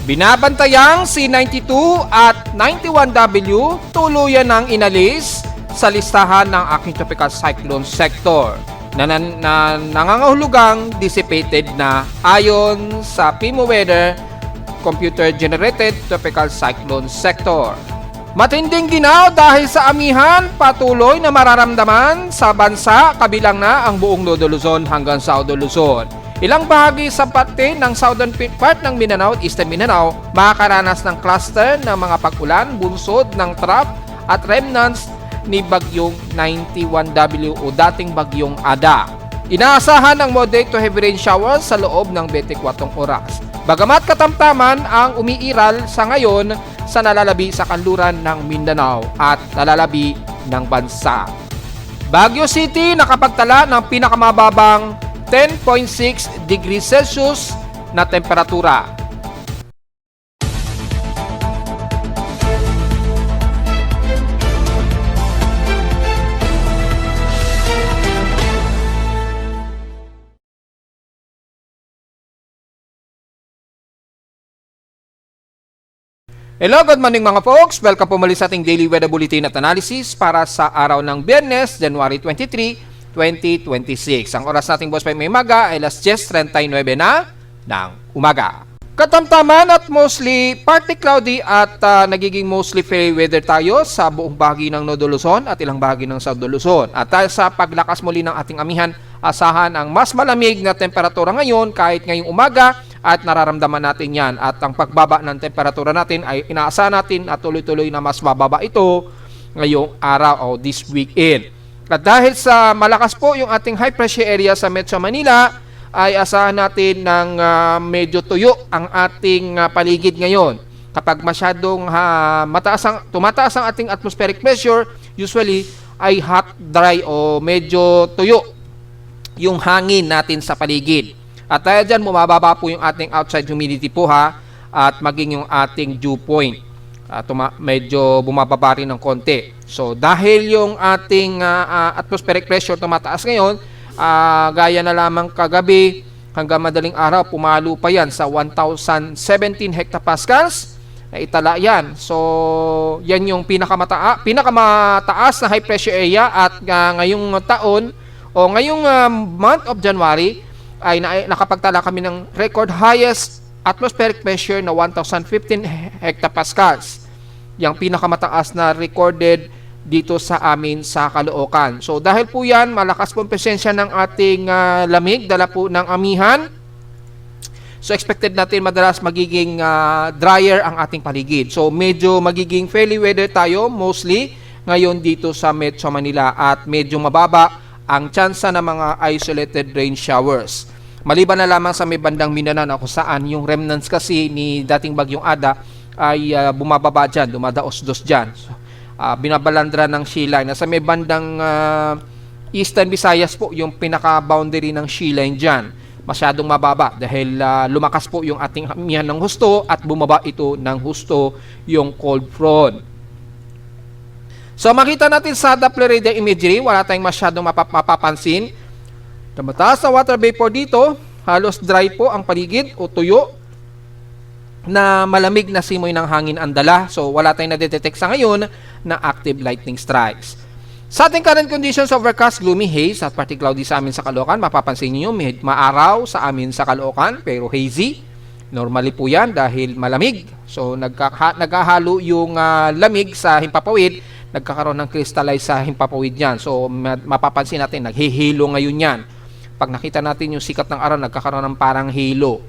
Binabantayang C92 at 91W tuluyan ng inalis sa listahan ng aking tropical cyclone sector na nangangahulugang dissipated na ayon sa PIMO Weather Computer Generated Tropical Cyclone Sector. Matinding ginaw dahil sa amihan patuloy na mararamdaman sa bansa kabilang na ang buong Northern Luzon hanggang Southern Luzon. Ilang bahagi sa parte ng southern part ng Mindanao at Eastern Mindanao makakaranas ng cluster ng mga pag-ulan bunsod ng trough at remnants ni Bagyong 91W o dating Bagyong Ada. Inaasahan ng moderate to heavy rain showers sa loob ng 24 oras. Bagamat katamtaman ang umiiral sa ngayon sa nalalabi sa kanluran ng Mindanao at nalalabi ng bansa. Baguio City nakapagtala ng pinakamababang 10.6 degrees Celsius na temperatura. Hello, good morning mga folks. Welcome po muli sa ating daily weather bulletin at analysis para sa araw ng Biyernes, January 23, 2026. Ang oras nating boss pa may umaga ay alas 10:39 na ng umaga. Katamtaman at mostly partly cloudy at nagiging mostly fair weather tayo sa buong bahagi ng Northern Luzon at ilang bahagi ng Southern Luzon. At dahil sa paglakas muli ng ating amihan, asahan ang mas malamig na temperatura ngayon kahit ngayong umaga at nararamdaman natin yan. At ang pagbaba ng temperatura natin ay inaasahan natin at tuloy-tuloy na mas bababa ito ngayong araw o this weekend. At dahil sa malakas po yung ating high pressure area sa Metro Manila, ay asahan natin ng medyo tuyo ang ating paligid ngayon. Kapag masyadong tumataas ang ating atmospheric pressure, usually ay hot, dry o medyo tuyo yung hangin natin sa paligid. At dahil dyan, bumababa po yung ating outside humidity po at maging yung ating dew point. Medyo bumababa rin ng konti. So dahil yung ating atmospheric pressure tumataas ngayon, gaya na lamang kagabi hanggang madaling araw, pumalo pa yan sa 1,017 hectopascals na itala yan. So yan yung pinakamataas na high pressure area at ngayong taon o ngayong month of January ay nakapagtala kami ng record highest atmospheric pressure na 1,015 hectopascals. Yung pinakamataas na recorded dito sa amin sa Caloocan. So dahil po yan, malakas po ang presensya ng ating lamig, dala po ng amihan. So expected natin madalas magiging drier ang ating paligid. So medyo magiging fairly weather tayo mostly ngayon dito sa Metro Manila at medyo mababa ang tsansa ng mga isolated rain showers. Maliban na lamang sa may bandang Mindanao na kung saan yung remnants kasi ni dating Bagyong Ada ay bumababa dyan, dumadaos-dos dyan. So, binabalandra ng sea line. Nasa may bandang Eastern Visayas po yung pinaka-boundary ng sea line dyan. Masyadong mababa dahil lumakas po yung ating amihan ng husto at bumaba ito ng husto yung cold front. So makita natin sa Doppler radar imagery, wala tayong masyadong mapapansin. Mataas na water vapor dito, halos dry po ang paligid o tuyo na malamig na simoy ng hangin ang dala. So wala tayong nadetect sa ngayon na active lightning strikes. Sa ating current conditions, overcast, gloomy, haze at partly cloudy sa amin sa Caloocan. Mapapansin niyo may maaraw sa amin sa Caloocan pero hazy. Normally po yan dahil malamig. So nagkahalo yung lamig sa himpapawid, nagkakaroon ng crystallize sa himpapawid yan. So mapapansin natin naghihilo ngayon yan. Pag nakita natin yung sikat ng araw, nagkakaroon ng parang halo.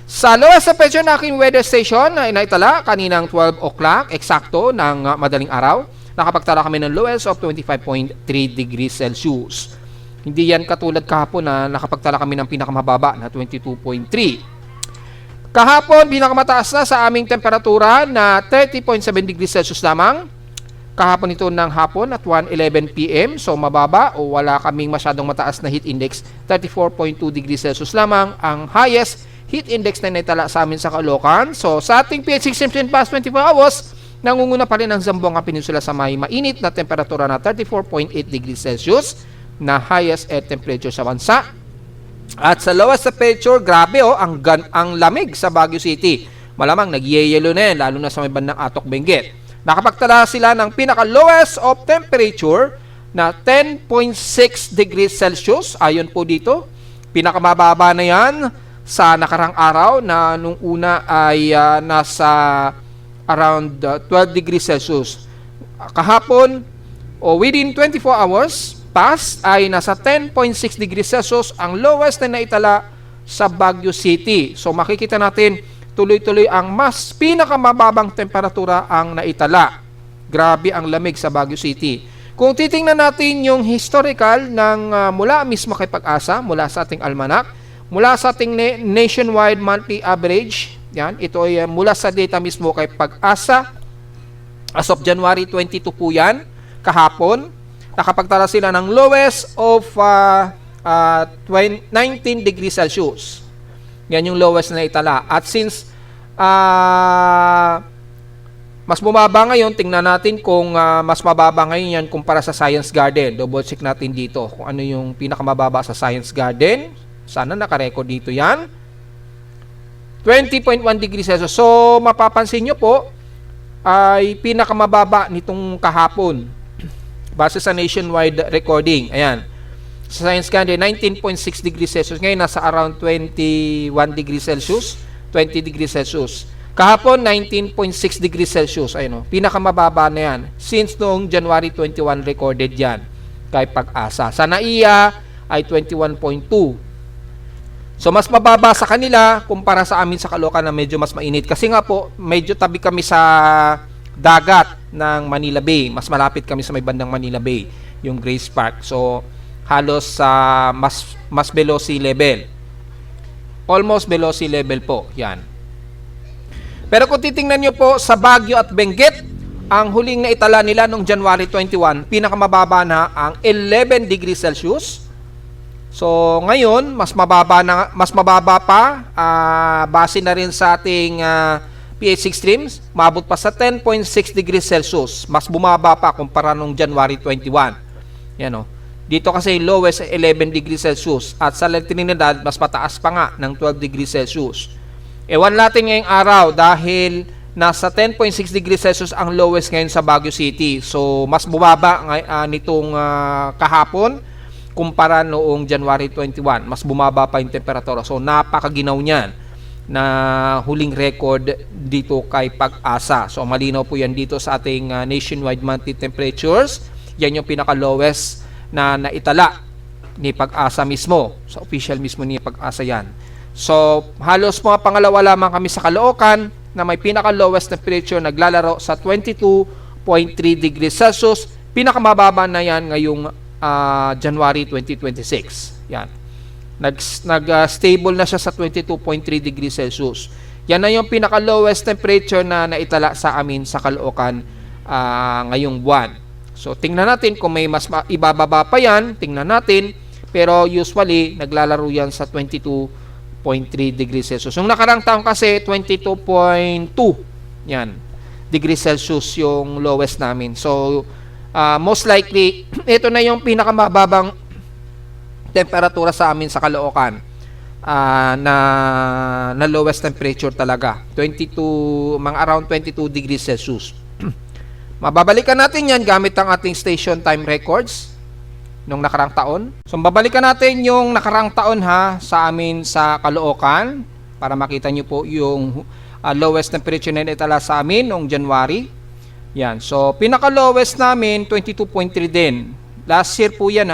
Sa lowest temperature na aking weather station na inaitala kaninang 12 o'clock, eksakto ng madaling araw, nakapagtala kami ng lowest of 25.3 degrees Celsius. Hindi yan katulad kahapon na nakapagtala kami ng pinakamababa na 22.3. Kahapon, pinakamataas na sa aming temperatura na 30.7 degrees Celsius lamang. Kahapon ito ng hapon at 1:11 p.m. So mababa o wala kaming masyadong mataas na heat index. 34.2 degrees Celsius lamang ang highest heat index na naitala sa amin sa Caloocan. So sa ating PH 16 past 24 hours, nangunguna pa rin ang Zamboanga Peninsula sa may mainit na temperatura na 34.8 degrees Celsius na highest air temperature sa bansa. At sa lowest temperature, grabe ang lamig sa Baguio City. Malamang nagyeyelo na yan, lalo na sa may bandang Atok, Benguet. Nakapagtala sila ng pinaka-lowest of temperature na 10.6 degrees Celsius. Ayon po dito, pinakamababa na yan sa nakarang araw na nung una ay nasa around 12 degrees Celsius. Kahapon, within 24 hours, past ay nasa 10.6 degrees Celsius ang lowest na naitala sa Baguio City. So makikita natin tuloy-tuloy ang mas pinakamababang temperatura ang naitala. Grabe ang lamig sa Baguio City. Kung titingnan natin yung historical ng mula mismo kay Pag-asa, mula sa ating almanac, mula sa ating nationwide monthly average, yan, ito ay mula sa data mismo kay Pag-asa, as of January 22 po yan, kahapon, nakapagtala sila ng lowest of 19 degrees Celsius. Yan yung lowest na itala. At since mas bumaba ngayon, tingnan natin kung mas mababa ngayon yan kumpara sa Science Garden. Double check natin dito kung ano yung pinakamababa sa Science Garden. Sana nakarecord dito yan. 20.1 degrees Celsius. So, mapapansin nyo po, ay pinakamababa nitong kahapon. Base sa nationwide recording. Ayan. Sa Science Garden, 19.6 degrees Celsius. Ngayon, nasa around 21 degrees Celsius. 20 degrees Celsius. Kahapon, 19.6 degrees Celsius. Ayun, pinakamababa na yan. Since noong January 21 recorded yan. Kay Pag-asa. Sa NAIA ay 21.2. So, mas mababa sa kanila kumpara sa amin sa Caloocan na medyo mas mainit. Kasi nga po, medyo tabi kami sa dagat ng Manila Bay. Mas malapit kami sa may bandang Manila Bay, yung Grace Park. So, halos mas below sea level. Almost below sea level po. Yan. Pero kung titingnan nyo po sa Baguio at Benguet, ang huling na itala nila noong January 21, pinakamababa na ang 11 degrees Celsius. So, ngayon, mas mababa pa, base na rin sa ating pH extremes, maabot pa sa 10.6 degrees Celsius. Mas bumaba pa kumpara nung January 21. Yan o. Dito kasi lowest 11 degrees Celsius. At sa La Trinidad, mas mataas pa nga ng 12 degrees Celsius. Ewan natin ngayong araw dahil nasa 10.6 degrees Celsius ang lowest ngayon sa Baguio City. So, mas bumaba nitong kahapon kumpara noong January 21. Mas bumaba pa yung temperatura. So, napakaginaw niyan na huling record dito kay Pag-asa. So, malinaw po yan dito sa ating nationwide monthly temperatures. Yan yung pinaka-lowest na naitala ni Pag-asa mismo. Sa official mismo ni Pag-asa yan. So, halos mga pangalawa lamang kami sa Caloocan na may pinaka-lowest temperature naglalaro sa 22.3 degrees Celsius. Pinakamababa na yan ngayong January 2026. Yan. Nag-stable na siya sa 22.3 degrees Celsius. Yan na yung pinaka-lowest temperature na naitala sa amin sa Caloocan ngayong buwan. So, tingnan natin kung may mas ibababa pa yan. Tingnan natin. Pero usually, naglalaro yan sa 22.3 degrees Celsius. Yung nakarang taon kasi, 22.2 yan, degrees Celsius yung lowest namin. So, most likely, ito na yung pinakamababang temperatura sa amin sa Caloocan na lowest temperature talaga. Mga around 22 degrees Celsius. Mababalikan natin yan gamit ang ating station time records nung nakarang taon. So, babalikan natin yung nakarang taon sa amin sa Caloocan para makita nyo po yung lowest temperature na itala sa amin noong January. Yan. So, pinaka-lowest namin, 22.3 din. Last year po yan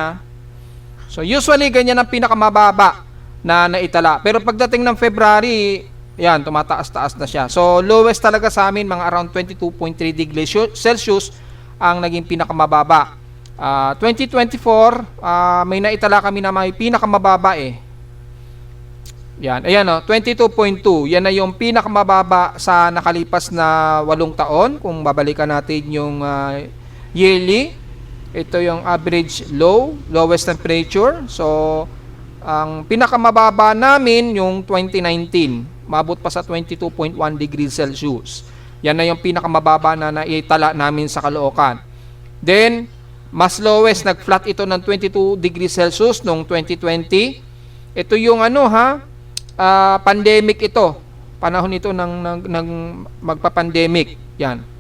So, usually, ganyan ang pinakamababa na naitala. Pero pagdating ng February, yan, tumataas-taas na siya. So, lowest talaga sa amin, mga around 22.3 degrees Celsius ang naging pinakamababa. 2024, may naitala kami na may pinakamababa Yan, ayan 22.2. Yan na yung pinakamababa sa nakalipas na 8 taon. Kung babalikan natin yung yearly, ito yung average lowest temperature. So, ang pinakamababa namin yung 2019. Mabot pa sa 22.1 degrees Celsius. Yan na yung pinakamababa na naitala namin sa Caloocan. Then, mas lowest, nag-flat ito ng 22 degrees Celsius noong 2020. Ito yung pandemic ito. Panahon ito ng magpa-pandemic. Yan.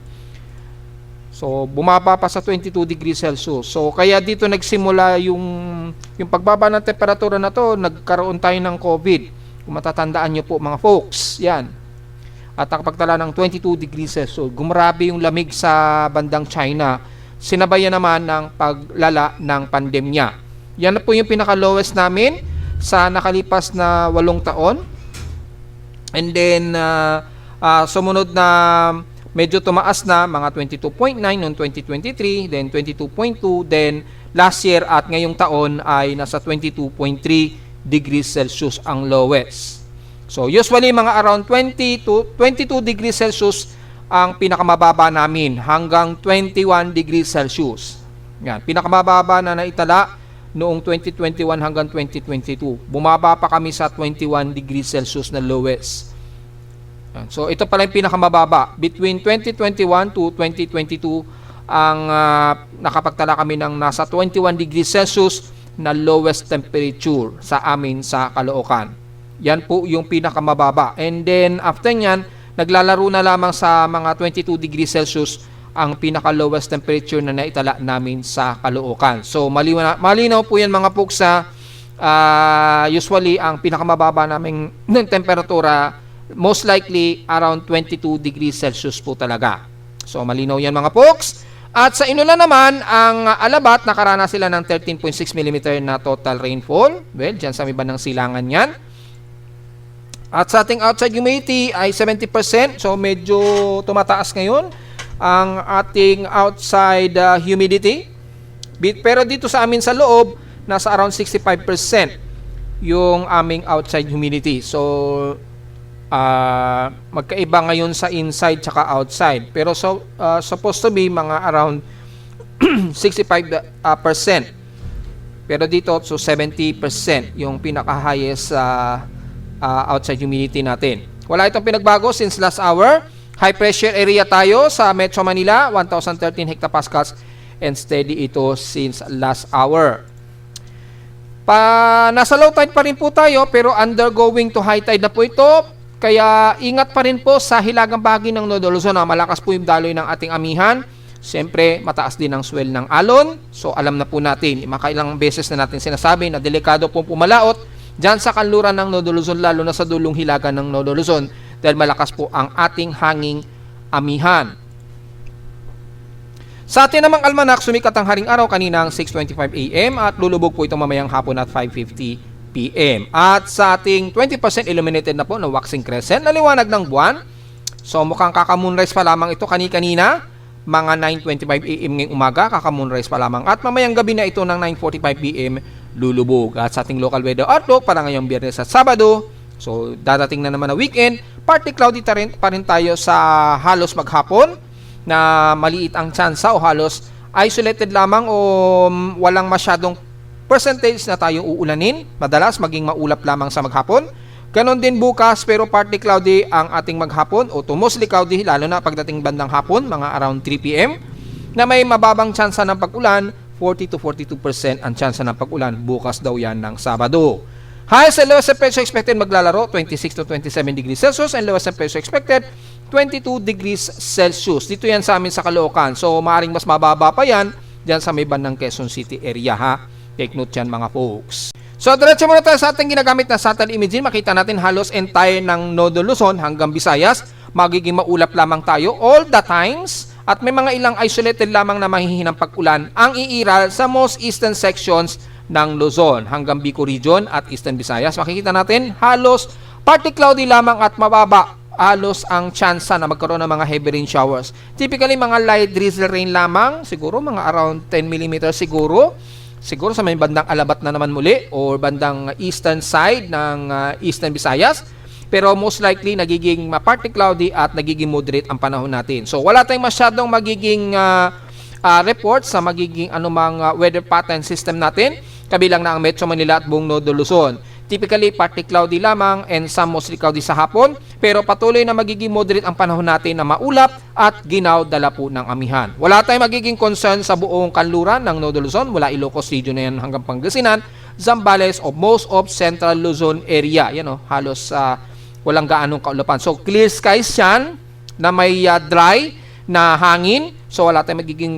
So, bumaba pa sa 22 degrees Celsius. So, kaya dito nagsimula yung pagbaba ng temperatura na to, nagkaroon tayo ng COVID. Kung matatandaan nyo po mga folks, yan. At nakapagtala ng 22 degrees Celsius. Gumrabe yung lamig sa bandang China. Sinabayan naman ng paglala ng pandemya. Yan na po yung pinaka-lowest namin sa nakalipas na 8 taon. And then, sumunod na medyo tumaas na, mga 22.9 noong 2023, then 22.2, then last year at ngayong taon ay nasa 22.3 degrees Celsius ang lowest. So, usually mga around 20 to 22 degrees Celsius ang pinakamababa namin hanggang 21 degrees Celsius. Yan, pinakamababa na naitala noong 2021 hanggang 2022. Bumaba pa kami sa 21 degrees Celsius na lowest. So, ito pala yung pinakamababa. Between 2021 to 2022, ang nakapagtala kami ng nasa 21 degrees Celsius na lowest temperature sa amin sa Caloocan. Yan po yung pinakamababa. And then, after nyan, naglalaro na lamang sa mga 22 degrees Celsius ang pinaka-lowest temperature na naitala namin sa Caloocan. So, malinaw po yan mga folks sa usually, ang pinakamababa namin ng temperatura most likely around 22 degrees Celsius po talaga. So, malinaw yan mga folks. At sa Inulan naman, ang Alabat, nakaranas sila ng 13.6 mm na total rainfall. Well, dyan sa may bandang silangan yan. At sa ating outside humidity ay 70%. So, medyo tumataas ngayon ang ating outside humidity. Pero dito sa amin sa loob, nasa around 65% yung aming outside humidity. So, magkaiba ngayon sa inside tsaka outside. Pero supposed to be mga around 65%. Pero dito, so 70% yung pinaka-highest outside humidity natin. Wala itong pinagbago since last hour. High pressure area tayo sa Metro Manila, 1,013 hectopascals, and steady ito since last hour. Nasa low tide pa rin po tayo, pero undergoing to high tide na po ito. Kaya ingat pa rin po sa hilagang bahagi ng Nodo Luzon. Malakas po yung daloy ng ating amihan. Siyempre, mataas din ang swell ng alon. So, alam na po natin, makailang beses na natin sinasabi na delikado pong pumalaot dyan sa kanluran ng Nodo Luzon, lalo na sa dulong hilaga ng Nodo Luzon, dahil malakas po ang ating hanging amihan. Sa atin namang almanak, sumikat ang haring araw kaninang 6:25 AM at lulubog po ito mamayang hapon at 5:50 PM. At sa ating 20% illuminated na po na waxing crescent na liwanag ng buwan. So mukhang kaka-moonrise pa lamang ito kanina, mga 9:25 AM ngayong umaga, kaka-moonrise pa lamang. At mamayang gabi na ito ng 9:45 PM lulubog. At sa ating local weather outlook para ngayong Biyernes at Sabado, so dadating na naman na weekend, partly cloudy pa rin tayo sa halos maghapon na maliit ang tsansa o halos isolated lamang o walang masyadong percentage na tayong uulanin. Madalas maging maulap lamang sa maghapon. Ganon din bukas, pero partly cloudy ang ating maghapon o to mostly cloudy, lalo na pagdating bandang hapon, mga around 3 PM, na may mababang tsansa ng pag-ulan. 40 to 42% ang tsansa ng pag-ulan. Bukas daw yan ng Sabado. Highest and lowest temperature expected maglalaro 26 to 27 degrees Celsius and lowest temperature expected 22 degrees Celsius. Dito yan sa amin sa Caloocan. So, maaaring mas mababa pa yan dyan sa may bandang Quezon City area, ha? Take note yan mga folks. So, diretso muna tayo sa ating ginagamit na satellite imaging. Makita natin halos entire ng Nodo Luzon hanggang Visayas. Magiging maulap lamang tayo all the times. At may mga ilang isolated lamang na mahihinang pag-ulan ang iiral sa most eastern sections ng Luzon hanggang Bicol Region at Eastern Visayas. Makikita natin halos partly cloudy lamang at mababa halos ang tsansa na magkaroon ng mga heavy rain showers. Typically mga light drizzle rain lamang, siguro mga around 10 mm siguro sa may bandang Alabat na naman muli or bandang eastern side ng Eastern Visayas. Pero most likely nagiging partly cloudy at nagiging moderate ang panahon natin. So wala tayong masyadong magiging report sa magiging anumang weather pattern system natin, kabilang na ang Metro Manila at buong Nodo Luzon. Typically, partly cloudy lamang and some mostly cloudy sa hapon, pero patuloy na magiging moderate ang panahon natin na maulap at ginaw dala po ng amihan. Wala tayong magiging concern sa buong kanluran ng Nodo Luzon, mula Ilocos Region na yan hanggang Pangasinan, Zambales o most of Central Luzon area. Yan o, halos walang gaanong kaulapan. So, clear skies yan na may dry na hangin. So, wala tayong magiging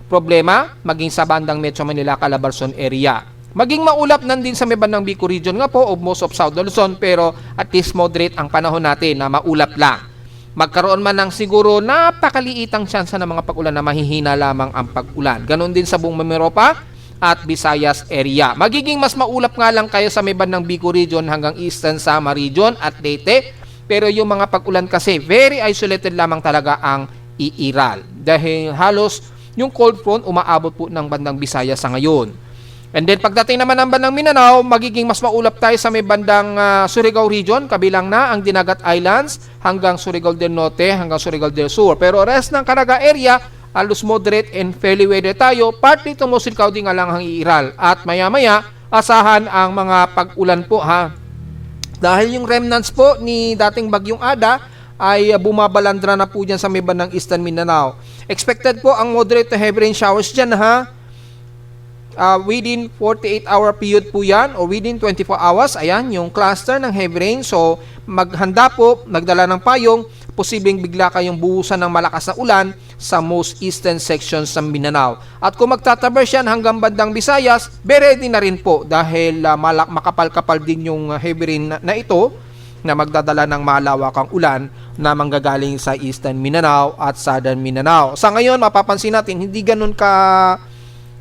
problema maging sa bandang Metro Manila, Calabarzon area. Maging maulap nandin sa may bandang Bicol region nga po o most of South Luzon, pero at least moderate ang panahon natin na maulap lang. Magkaroon man ng siguro napakaliitang tsansa ng mga pag-ulan na mahihina lamang ang pag-ulan. Ganon din sa buong Mimaropa at Visayas area. Magiging mas maulap nga lang kayo sa may bandang Bicol region hanggang Eastern Samar region at Leyte. Pero yung mga pag-ulan kasi very isolated lamang talaga ang iiral. Dahil halos yung cold front umaabot po ng bandang Visayas sa ngayon. And then pagdating naman ng bandang Mindanao, magiging mas maulap tayo sa may bandang Surigao region, kabilang na ang Dinagat Islands hanggang Surigao del Norte, hanggang Surigao del Sur. Pero rest ng Caraga area, halos moderate and fairly weather tayo, partly tumusilkaw din nga lang ang iiral. At maya-maya, asahan ang mga pag-ulan po ha. Dahil yung remnants po ni dating Bagyong Ada ay bumabalandra na po dyan sa may bandang Eastern Mindanao. Expected po ang moderate to heavy rain showers dyan ha. Within 48-hour period po yan o within 24 hours, ayan, yung cluster ng heavy rain. So, maghanda po, nagdala ng payong, posibleng bigla kayong buhusan ng malakas na ulan sa most eastern sections ng Mindanao. At kung magtatraverse yan hanggang bandang Visayas, be ready na rin po dahil makapal-kapal din yung heavy rain na ito na magdadala ng malawakang ulan na manggagaling sa Eastern Mindanao at Southern Mindanao. Sa ngayon, mapapansin natin, hindi ganun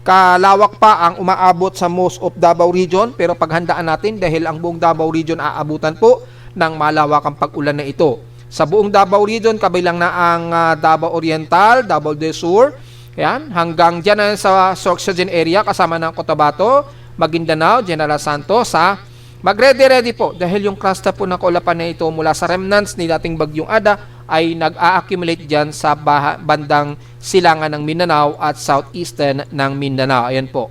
kalawak pa ang umaabot sa most of Davao region, pero paghandaan natin dahil ang buong Davao region aabutan po ng malawakang pag-ulan na ito. Sa buong Davao region, kabilang na ang Davao Oriental, Davao del Sur, yan, hanggang dyan sa Sorsogon area kasama ng Cotabato, Maguindanao, General Santos, mag-ready po dahil yung cluster po ng kaulapan na ito mula sa remnants ni dating Bagyong Ada ay nag-a-accumulate dyan sa bandang silangan ng Mindanao at southeastern ng Mindanao. Ayan po.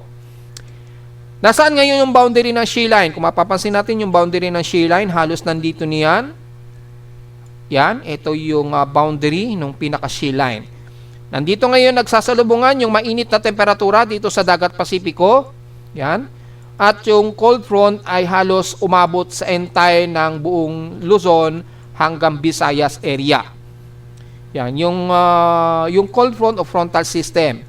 Nasaan ngayon yung boundary ng shear line? Kung mapapansin natin yung boundary ng shear line, halos nandito niyan. Yan, ito yung boundary ng pinaka-shear line. Nandito ngayon nagsasalubungan yung mainit na temperatura dito sa Dagat Pasipiko. Yan. At yung cold front ay halos umabot sa entire ng buong Luzon hanggang Visayas area. Yan, yung cold front o frontal system.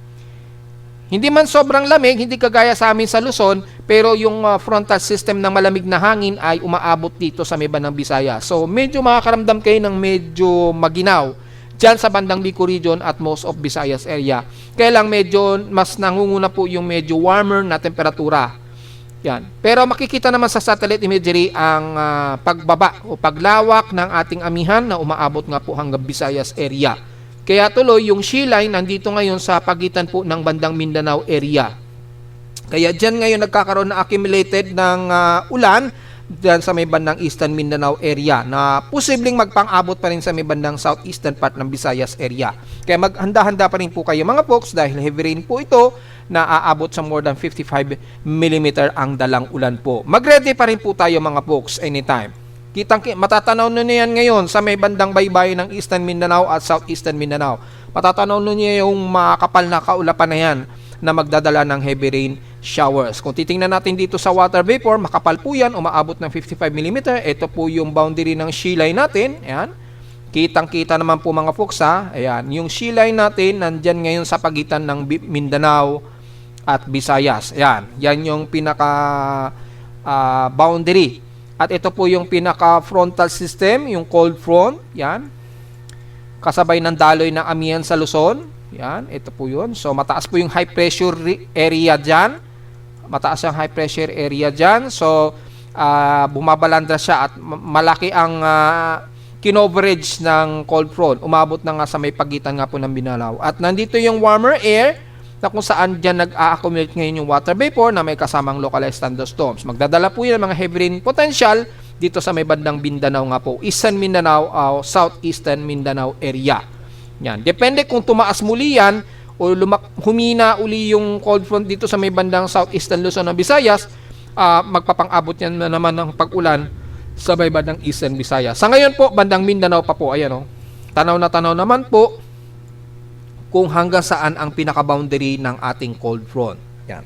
Hindi man sobrang lamig, hindi kagaya sa amin sa Luzon, pero yung frontal system ng malamig na hangin ay umaabot dito sa may bandang Visayas. So, medyo makakaramdam kayo ng medyo maginaw dyan sa bandang Bicol region at most of Visayas area. Kaya lang medyo mas nangunguna po yung medyo warmer na temperatura. Yan. Pero makikita naman sa satellite imagery ang pagbaba o paglawak ng ating amihan na umaabot nga po hanggang Visayas area. Kaya tuloy yung shear line nandito ngayon sa pagitan po ng bandang Mindanao area. Kaya dyan ngayon nagkakaroon na accumulated ng ulan dyan sa may bandang Eastern Mindanao area na posibleng magpang-abot pa rin sa may bandang southeastern part ng Visayas area. Kaya maghanda-handa pa rin po kayo mga folks dahil heavy rain po ito na aabot sa more than 55 mm ang dalang ulan po. Mag-ready pa rin po tayo mga folks anytime. Matatanaw nyo yan ngayon sa may bandang baybayin ng Eastern Mindanao at Southeastern Mindanao. Matatanaw nyo yung makapal na kaulapan na yan na magdadala ng heavy rain showers. Kung titingnan natin dito sa water vapor, makapal po yan, umaabot ng 55 mm. Ito po yung boundary ng shear line natin. Ayan. Kitang-kita naman po mga folks ha. Ayan. Yung shear line natin, nandyan ngayon sa pagitan ng Mindanao at Visayas. Ayan. Yan yung pinaka boundary. At ito po yung pinaka frontal system, yung cold front. Yan. Kasabay ng daloy ng amihan sa Luzon. Yan, ito po yun. So, mataas po yung high pressure area dyan. Mataas yung high pressure area dyan. So, bumabalandra siya at malaki ang kinoverage ng cold front. Umabot na nga sa may pagitan nga po ng Mindanao. At nandito yung warmer air na kung saan dyan nag-a-accumulate ngayon yung water vapor na may kasamang localized thunderstorms. Magdadala po yun ng mga heavy rain potential dito sa may bandang Mindanao nga po. Eastern Mindanao o Southeastern Mindanao area. Yan. Depende kung tumaas muli yan o humina uli yung cold front dito sa may bandang Southeastern Luzon ng Visayas, magpapang-abot yan na naman ng pag-ulan sa may bandang Eastern Visayas. Sa ngayon po, bandang Mindanao pa po. Ayan o. Tanaw na tanaw naman po kung hanggang saan ang pinaka-boundary ng ating cold front. Yan.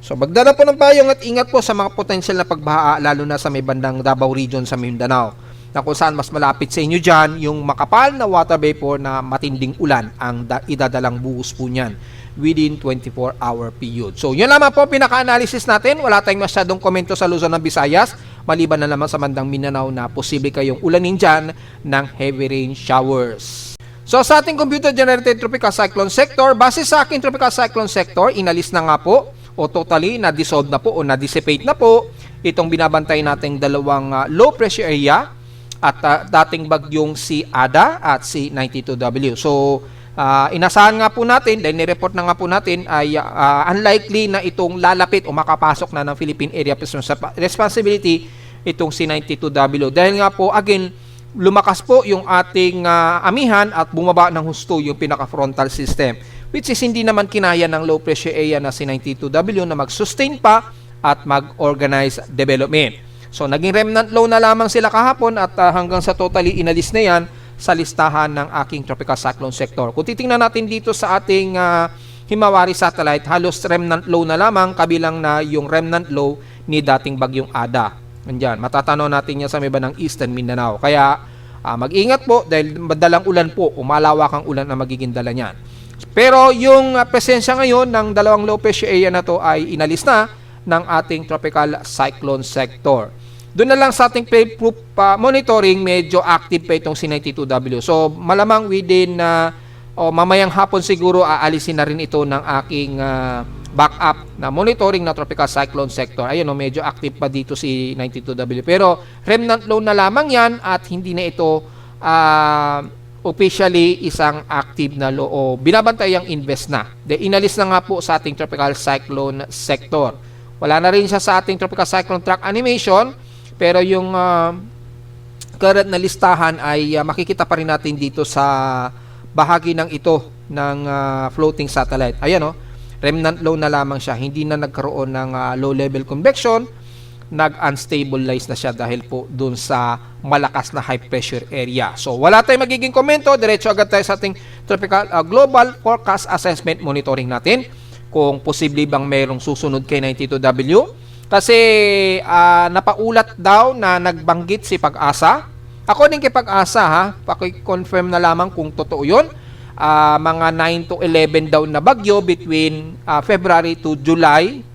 So magdala po ng payong at ingat po sa mga potensyal na pagbaha lalo na sa may bandang Davao Region sa Mindanao, na kung saan mas malapit sa inyo dyan yung makapal na water vapor na matinding ulan ang idadalang buhos po niyan within 24-hour period. So yun lamang po pinaka-analysis natin. Wala tayong masyadong komento sa Luzon ng Visayas, maliban na naman sa bandang Mindanao na posible kayong ulanin dyan ng heavy rain showers. So sa ating computer-generated tropical cyclone sector, base sa aking tropical cyclone sector, inalis na nga po o totally na-dissolve na po o na-dissipate na po itong binabantay nating dalawang low pressure area at dating bagyong si Ada at si 92W. So inasahan nga po natin, dahil nireport na nga po natin, ay unlikely na itong lalapit o makapasok na ng Philippine Area of Responsibility itong si 92W. Dahil nga po, again, lumakas po yung ating amihan at bumaba ng husto yung pinaka-frontal system, which is hindi naman kinaya ng low pressure area na si 92W na mag-sustain pa at mag-organize development. So, naging remnant low na lamang sila kahapon at hanggang sa totally inalis na yan sa listahan ng aking tropical cyclone sector. Kung titingnan natin dito sa ating Himawari satellite, halos remnant low na lamang, kabilang na yung remnant low ni dating bagyong Ada. Andyan, matatanaw natin yan sa may bandang Eastern Mindanao. Kaya mag-ingat po dahil madalang ulan po, umalawak ang ulan na magiging dala niyan. Pero yung presensya ngayon ng dalawang low pressure area na to ay inalis na ng ating tropical cyclone sector. Doon na lang sa ating pre-proof monitoring, medyo active pa itong si 92W. So, malamang within mamayang hapon siguro aalisin na rin ito ng aking backup na monitoring na tropical cyclone sector. Ayun, medyo active pa dito si 92W. Pero remnant low na lamang yan at hindi na ito officially isang active na low o binabantayang invest na. Inalis na nga po sa ating tropical cyclone sector. Wala na rin siya sa ating tropical cyclone track animation. Pero yung current na listahan ay makikita pa rin natin dito sa bahagi ng ito ng floating satellite. Ayan, remnant low na lamang siya. Hindi na nagkaroon ng low level convection. Nag-unstabilize na siya dahil po dun sa malakas na high pressure area. So wala tayong magiging komento. Diretso agad tayo sa ating tropical global forecast assessment monitoring natin. Kung posible bang mayroong susunod kay 92W. Kasi napaulat daw na nagbanggit si Pag-asa. According kay Pag-asa, paki-confirm na lamang kung totoo yun. Mga 9 to 11 daw na bagyo between February to July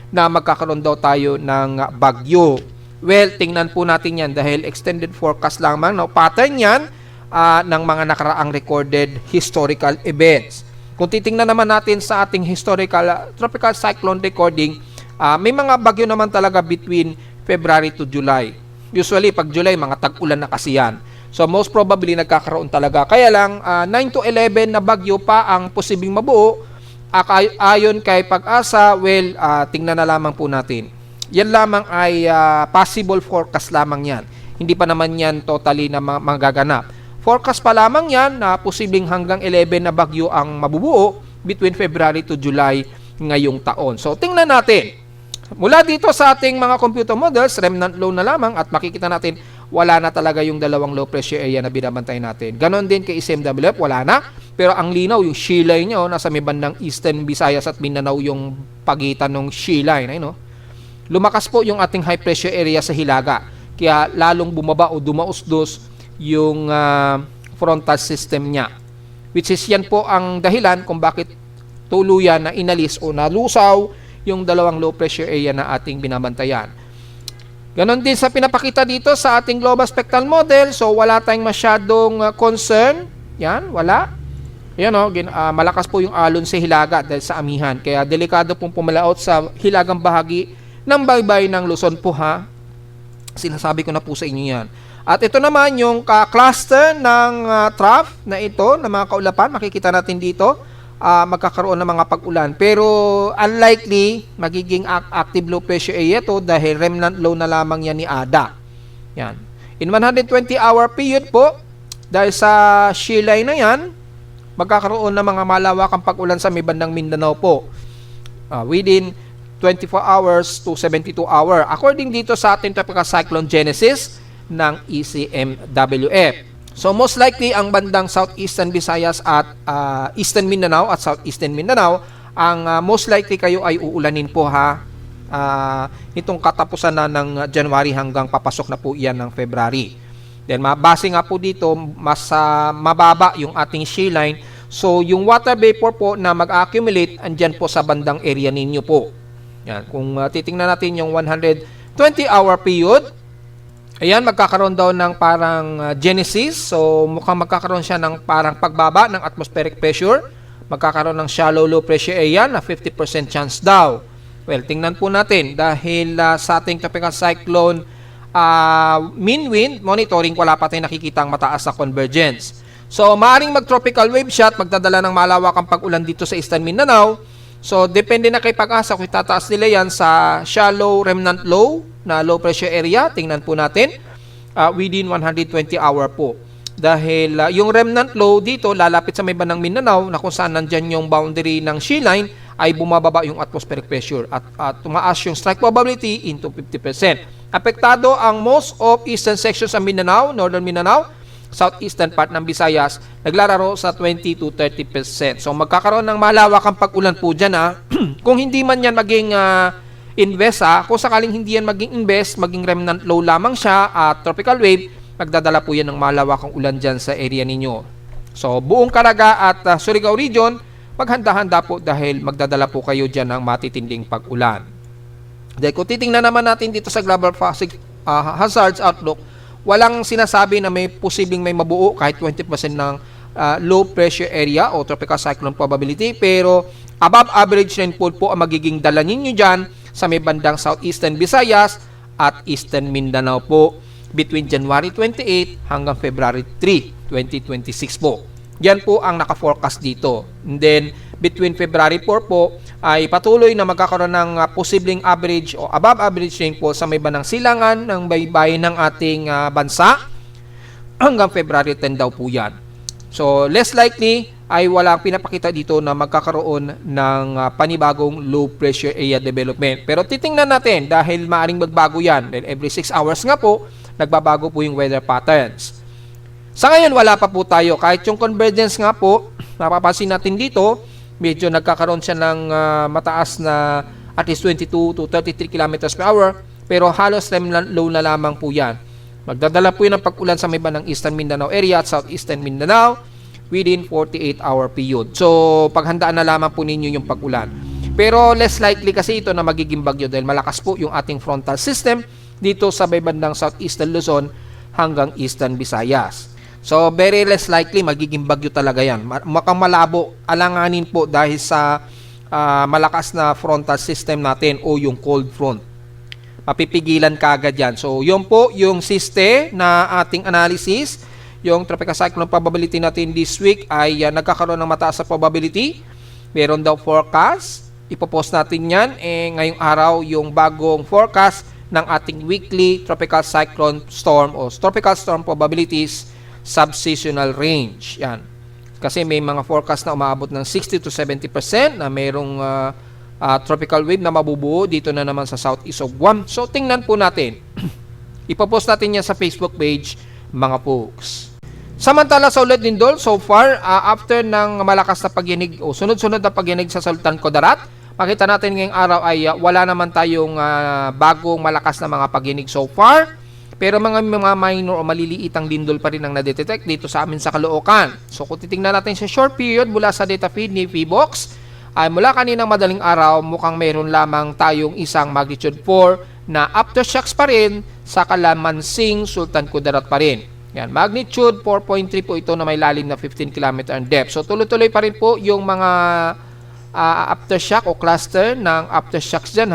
na magkakaroon daw tayo ng bagyo. Well, tingnan po natin yan dahil extended forecast lamang. No? Pattern yan ng mga nakaraang recorded historical events. Kung titingnan naman natin sa ating historical tropical cyclone recording, may mga bagyo naman talaga between February to July. Usually, pag July, mga tag-ulan na kasi yan. So, most probably, nagkakaroon talaga. Kaya lang, 9 to 11 na bagyo pa ang posibleng mabuo. Ayon kay Pag-asa, well, tingnan na lamang po natin. Yan lamang ay possible forecast lamang yan. Hindi pa naman yan totally na magaganap. Forecast pa lamang yan na posibleng hanggang 11 na bagyo ang mabubuo between February to July ngayong taon. So, tingnan natin. Mula dito sa ating mga computer models, remnant low na lamang at makikita natin wala na talaga yung dalawang low pressure area na binabantay natin. Ganon din kay SMWF, wala na. Pero ang linaw, yung shear line nyo, nasa may bandang Eastern Visayas at Mindanao yung pagitan ng shear line. Lumakas po yung ating high pressure area sa Hilaga. Kaya lalong bumaba o dumausdos yung frontal system niya. Which is yan po ang dahilan kung bakit tuluyan na inalis o nalusaw yung dalawang low pressure area na ating binabantayan. Ganon din sa pinapakita dito sa ating global spectral model. So, wala tayong masyadong concern. Yan, wala. Yan malakas po yung alon sa Hilaga dahil sa amihan. Kaya delikado pong pumalaot sa hilagang bahagi ng baybay ng Luzon po Sinasabi ko na po sa inyo yan. At ito naman yung cluster ng trough na ito, na mga kaulapan. Makikita natin dito. Magkakaroon ng mga pag-ulan. Pero unlikely magiging active low pressure area to dahil remnant low na lamang yan ni Ada. Yan. In 120-hour period po, dahil sa shear line na yan, magkakaroon ng mga malawakang pag-ulan sa may bandang Mindanao po. Within 24 hours to 72 hour. According dito sa ating tropical cyclone genesis ng ECMWF. So most likely ang bandang Southeastern Visayas at Eastern Mindanao at Southeastern Mindanao ang most likely kayo ay uulanin po ha. Itong katapusan na ng January hanggang papasok na po yan ng February. Then base nga po dito, mas mababa yung ating shear line. So yung water vapor po na mag-accumulate andyan po sa bandang area ninyo po. Yan, kung titingnan natin yung 120-hour period, ayan, magkakaroon daw ng parang genesis. So mukhang magkakaroon siya ng parang pagbaba ng atmospheric pressure. Magkakaroon ng shallow low pressure area na 50% chance daw. Well, tingnan po natin dahil sa ating tropical cyclone mean wind monitoring, wala pa tayong nakikita ang mataas na convergence. So, maaaring mag-tropical wave shot, magdadala ng malawakang pag-ulan dito sa Eastern Mindanao. So, depende na kay Pag-asa kung itataas nila yan sa shallow remnant low na low pressure area. Tingnan po natin within 120 hour po. Dahil yung remnant low dito lalapit sa may bandang Mindanao na kung saan nandyan yung boundary ng shear line ay bumababa yung atmospheric pressure at tumaas yung strike probability into 50%. Apektado ang most of eastern sections ng Mindanao, northern Mindanao, southeastern part ng Visayas, naglalaro sa 20 to 30%. So magkakaroon ng malawakang pag-ulan po dyan kung hindi man yan maging invest kung sakaling hindi yan maging invest, maging remnant low lamang siya at tropical wave, magdadala po yan ng malawakang ulan dyan sa area ninyo. So buong Caraga at Surigao region, maghanda-handa po dahil magdadala po kayo dyan ng matitinding pag-ulan. Dahil kung titingnan naman natin dito sa Global Hazards Outlook, walang sinasabi na may posibleng may mabuo kahit 20% ng low pressure area o tropical cyclone probability, pero above average rainfall po ang magiging dala ninyo dyan sa may bandang southeastern Visayas at eastern Mindanao po between January 28 hanggang February 3, 2026 po. Yan po ang naka-forecast dito. And then, between February 4 po, ay patuloy na magkakaroon ng posibleng average o above average rainfall sa may bandang silangan ng baybayin ng ating bansa hanggang February 10 daw po yan. So, less likely ay walang pinapakita dito na magkakaroon ng panibagong low pressure area development. Pero titingnan natin dahil maaring magbago yan. Dahil every 6 hours nga po, nagbabago po yung weather patterns. Sa ngayon, wala pa po tayo. Kahit yung convergence nga po, napapansin natin dito, medyo nagkakaroon siya ng mataas na at least 22 to 33 kilometers per hour. Pero halos remnant low na lamang po yan. Magdadala po yun ng pag-ulan sa may bandang Eastern Mindanao area at Southeastern Mindanao within 48-hour period. So, paghandaan na lamang po ninyo yung pag-ulan. Pero less likely kasi ito na magiging bagyo dahil malakas po yung ating frontal system dito sa may bandang Southeastern Luzon hanggang Eastern Visayas. So, very less likely magiging bagyo talaga yan. Mukhang malabo, alanganin po dahil sa malakas na frontal system natin o yung cold front. Mapipigilan kaagad yan. So, yun po yung siste na ating analysis. Yung tropical cyclone probability natin this week ay nagkakaroon ng mataas na probability. Meron daw forecast. Ipopost natin yan. Ngayong araw yung bagong forecast ng ating weekly tropical cyclone storm o tropical storm probabilities subseasonal range. Yan. Kasi may mga forecast na umaabot ng 60 to 70% na mayroong tropical wave na mabubuo dito na naman sa southeast of Guam. So, tingnan po natin. Ipopost natin yan sa Facebook page, mga folks. Samantala sa ulat lindol, so far, after ng malakas na pagyanig o sunod-sunod na pagyanig sa Sultan Kudarat, makita natin ngayong araw ay wala naman tayong bagong malakas na mga pagyanig so far. Pero mga minor o maliliitang lindol pa rin ang nadetect dito sa amin sa Caloocan. So kung titingnan natin sa short period mula sa data feed ni PHIVOLCS, ay mula kaninang madaling araw mukhang mayroon lamang tayong isang magnitude 4 na aftershocks pa rin sa Calamansing, Sultan Kudarat pa rin. Yan, magnitude 4.3 po ito na may lalim na 15 km ang depth. So tuloy-tuloy pa rin po yung mga aftershock o cluster ng aftershocks dyan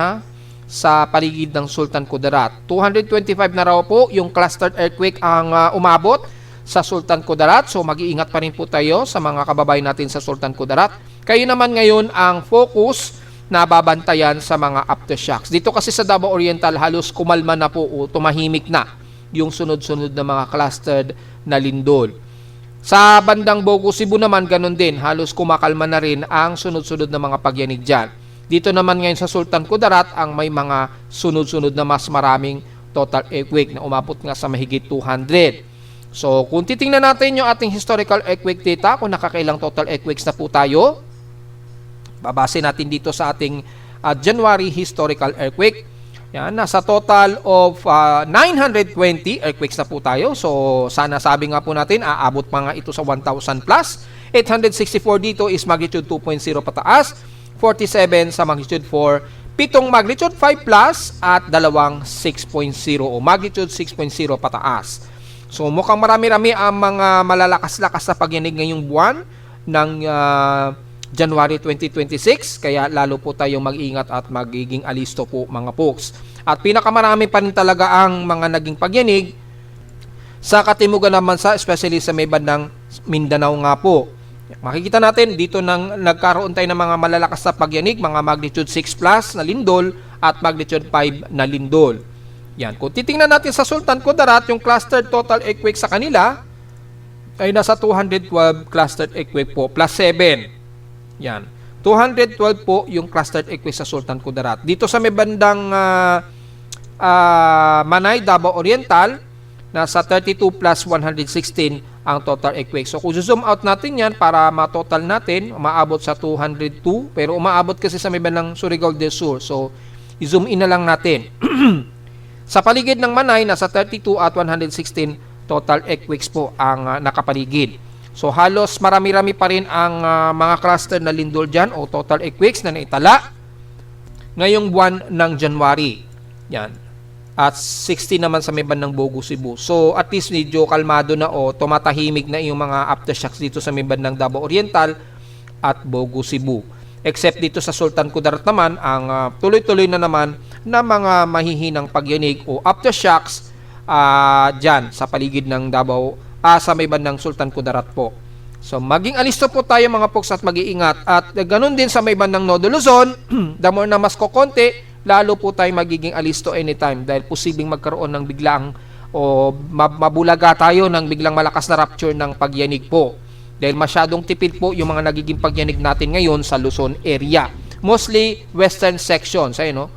sa paligid ng Sultan Kudarat. 225 na raw po yung clustered earthquake ang umabot sa Sultan Kudarat. So mag-iingat pa rin po tayo sa mga kababayan natin sa Sultan Kudarat. Kayo naman ngayon ang focus na babantayan sa mga aftershocks. Dito kasi sa Davao Oriental halos kumalma na po o tumahimik na yung sunod-sunod na mga clustered na lindol. Sa bandang Bogo, Cebu naman ganun din. Halos kumakalma na rin ang sunod-sunod na mga pagyanig dyan. Dito naman ngayon sa Sultan Kudarat ang may mga sunod-sunod na mas maraming total earthquake na umabot nga sa mahigit 200. So kung titingnan natin yung ating historical earthquake data, kung nakakailang total earthquakes na po tayo, Babase natin dito sa ating January historical earthquake. Yan, nasa total of 920 earthquakes na po tayo. So, sana sabi nga po natin, aabot pa nga ito sa 1,000 plus. 864 dito is magnitude 2.0 pataas, 47 sa magnitude 4, 7 magnitude 5 plus, at 2 6.0 o magnitude 6.0 pataas. So, mukhang marami-rami ang mga malalakas-lakas na pagyanig ngayong buwan ng January 2026, kaya lalo po tayong mag-ingat at magiging alisto po mga folks. At pinakamarami pa rin talaga ang mga naging pagyanig sa katimugan ng bansa, especially sa may bandang Mindanao nga po. Makikita natin dito nang nagkaroon tayo ng mga malalakas na pagyanig, mga magnitude 6 plus na lindol at magnitude 5 na lindol. Yan, kung titingnan natin sa Sultan Kudarat, yung clustered total earthquake sa kanila ay nasa 212 clustered earthquake po plus 7. Yan. 212 po yung clustered earthquake sa Sultan Kudarat. Dito sa may bandang Manay, Davao Oriental, nasa 32 plus 116 ang total earthquake. So kung zoom out natin yan para ma-total natin, umaabot sa 202, pero umaabot kasi sa may bandang Surigao del Sur. So i-zoom in na lang natin. Sa paligid ng Manay, nasa 32 at 116 total earthquakes po ang nakapaligid. So halos marami-rami pa rin ang mga cluster na lindol dyan o total earthquakes na naitala ngayong buwan ng January. Yan. At 60 naman sa may bandang Bogo, Cebu. So at least medyo kalmado na o tumatahimik na yung mga aftershocks dito sa may bandang Davao Oriental at Bogo, Cebu. Except dito sa Sultan Kudarat naman, ang tuloy-tuloy na naman na mga mahihinang pagyanig o aftershocks dyan sa paligid ng Davao sa may bandang Sultan Kudarat po. So maging alisto po tayo mga folks at mag-iingat. At ganun din sa may bandang Nodo Luzon, the more na mas kokonti, lalo po tayo magiging alisto anytime dahil posibleng magkaroon ng biglang o mabulaga tayo ng biglang malakas na rupture ng pagyanig po. Dahil masyadong tipid po yung mga nagiging pagyanig natin ngayon sa Luzon area. Mostly western sections, no?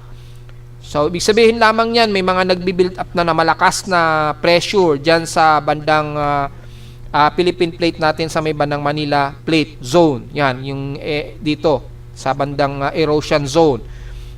So, ibig sabihin lamang yan, may mga nagbi-build up na malakas na pressure dyan sa bandang Philippine Plate natin sa may bandang Manila Plate Zone. Yan, yung dito sa bandang erosion zone.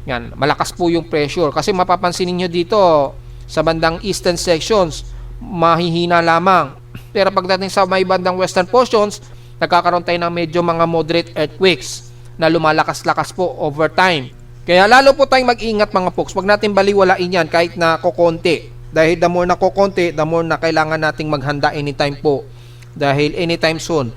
Yan, malakas po yung pressure. Kasi mapapansin niyo dito sa bandang eastern sections, mahihina lamang. Pero pagdating sa may bandang western portions, nagkakaroon tayo ng medyo mga moderate earthquakes na lumalakas-lakas po over time. Kaya lalo po tayong mag-ingat mga folks. Huwag natin baliwalain yan kahit na kokonti. Dahil the more na kokonti, the more na kailangan nating maghanda anytime po. Dahil anytime soon,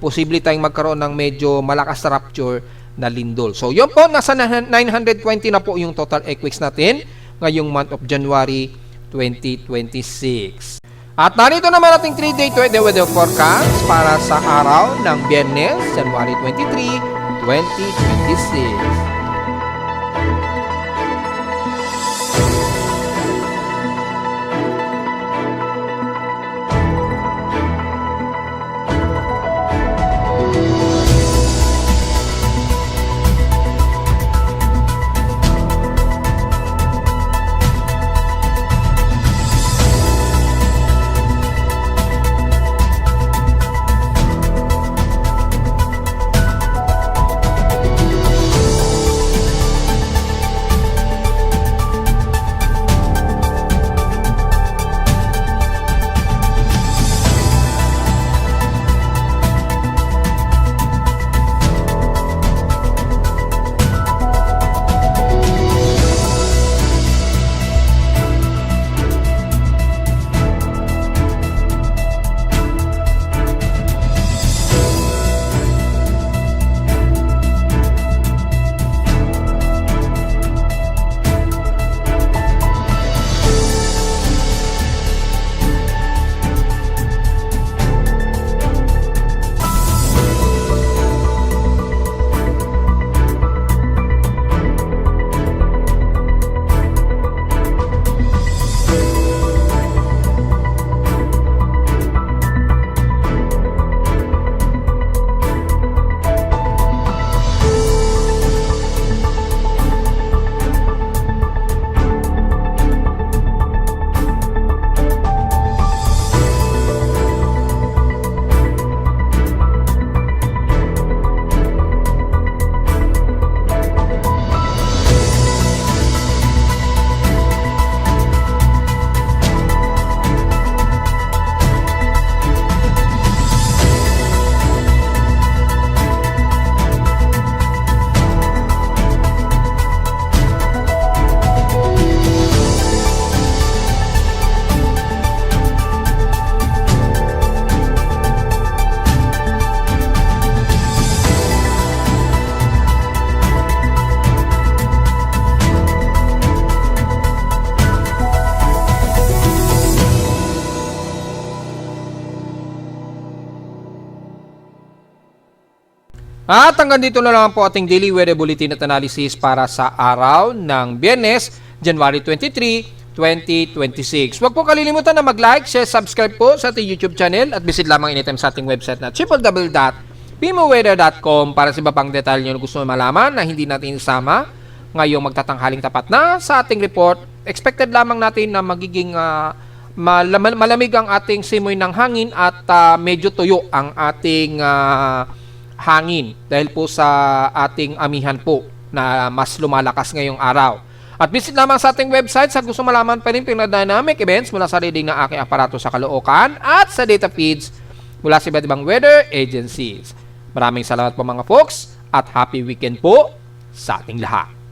posible tayong magkaroon ng medyo malakas na rupture na lindol. So yun po, nasa 920 na po yung total earthquakes natin ngayong month of January 2026. At narito naman ating 3-day weather forecast para sa araw ng Biyernes, January 23, 2026. At hanggang dito na lang po ating daily weather bulletin at analysis para sa araw ng Biyernes, January 23, 2026. Huwag po kalilimutan na mag-like, share, subscribe po sa ating YouTube channel at visit lamang anytime sa ating website na www.pimoweather.com para sa iba pang detalye na gusto malaman na hindi natin isama ngayong magtatanghaling tapat na sa ating report. Expected lamang natin na magiging malamig ang ating simoy ng hangin at medyo tuyo ang ating hangin dahil po sa ating amihan po na mas lumalakas ngayong araw. At visit lamang sa ating website sa gusto malaman pa rin pinaka-dynamic events mula sa reading ng aking aparato sa Caloocan at sa data feeds mula sa iba't ibang weather agencies. Maraming salamat po mga folks at happy weekend po sa ating lahat.